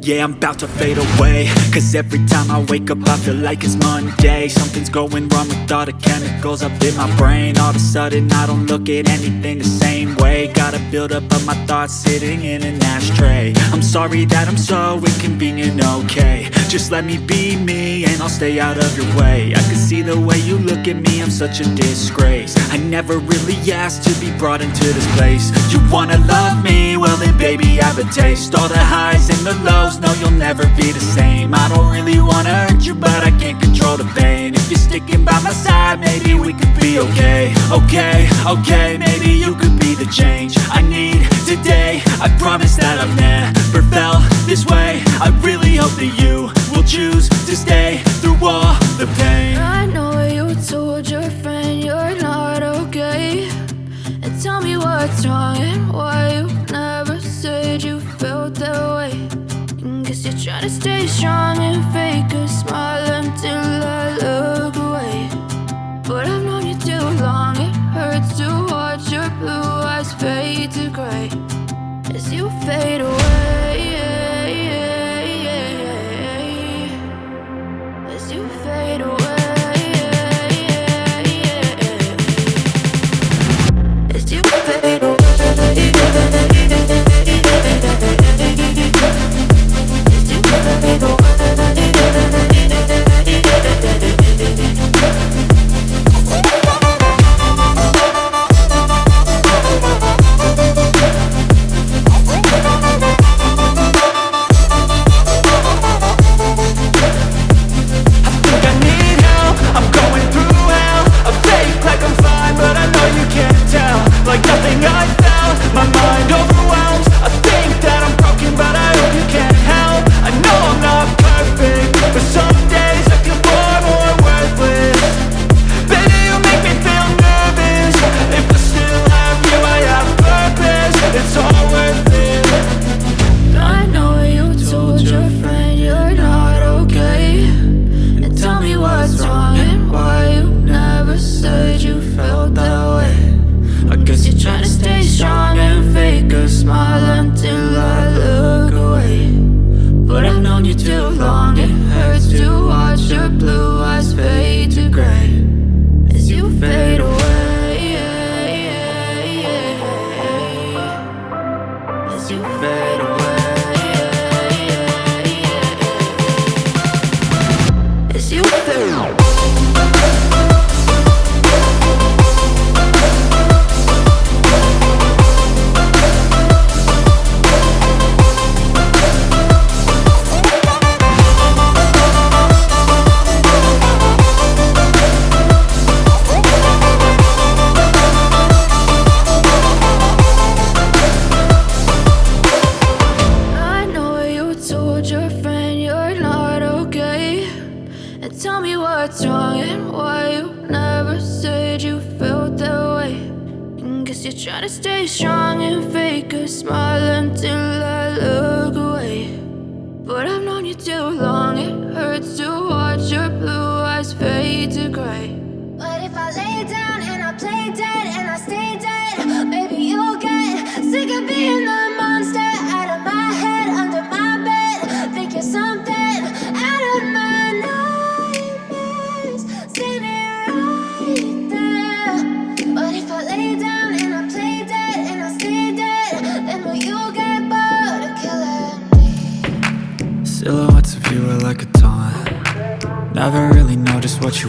yeah, I'm about to fade away. Cause every time I wake up I feel like it's Monday. Something's going wrong with all the chemicals up in my brain. All of a sudden I don't look at anything the same way. Gotta build up of my thoughts sitting in an ashtray. I'm sorry that I'm so inconvenient, okay. Just let me be me and I'll stay out of your way. I can see the way you look at me, I'm such a disgrace. I never really asked to be brought into this place. You wanna love me? Well then baby, have a taste. All the highs and the lows, no you'll never be the same. I don't really wanna hurt you, but I can't control the pain. If you're sticking by my side, maybe we could be okay. Okay, maybe you could be the change I need today. I promise that I've never felt this way. I really hope that you will choose to stay through all the pain. I know you told your friend you're not okay, and tell me what's wrong and why you never said you felt that way. And guess you're trying to stay strong and fake a smile until I look away. But I've known you too long, it hurts to watch your blue eyes fade to gray as you fade away. As you fade away. As you fade away. As you fade away. Like nothing I felt, my mind overwhelmed. I think that I'm broken, but I hope you can't help. I know I'm not perfect, but some days I feel far more worthless. Baby, you make me feel nervous. If I still have you, I have purpose. It's all worth it. I know you told your friend you're not okay, and tell me what's wrong and why you never said you felt that way. I guess you're trying to stay strong and fake a smile until I look away. But I've known you too long, it hurts to watch your blue eyes fade to gray as you fade away. As you fade away. As you fade away. Tell me what's wrong and why you never said you felt that way. And guess you're trying to stay strong and fake a smile until I look away. But I've known you too long, it hurts to watch your blue eyes fade to gray. But if I lay down and I play dead and I stay dead, maybe you'll get sick of being the monster out of my head, under my bed. Think you're something out of my nightmares. See me right there. But if I lay down and I play dead and I stay dead, then will you get bored of killing me? Silhouettes of you are like a taunt. Never really know just what you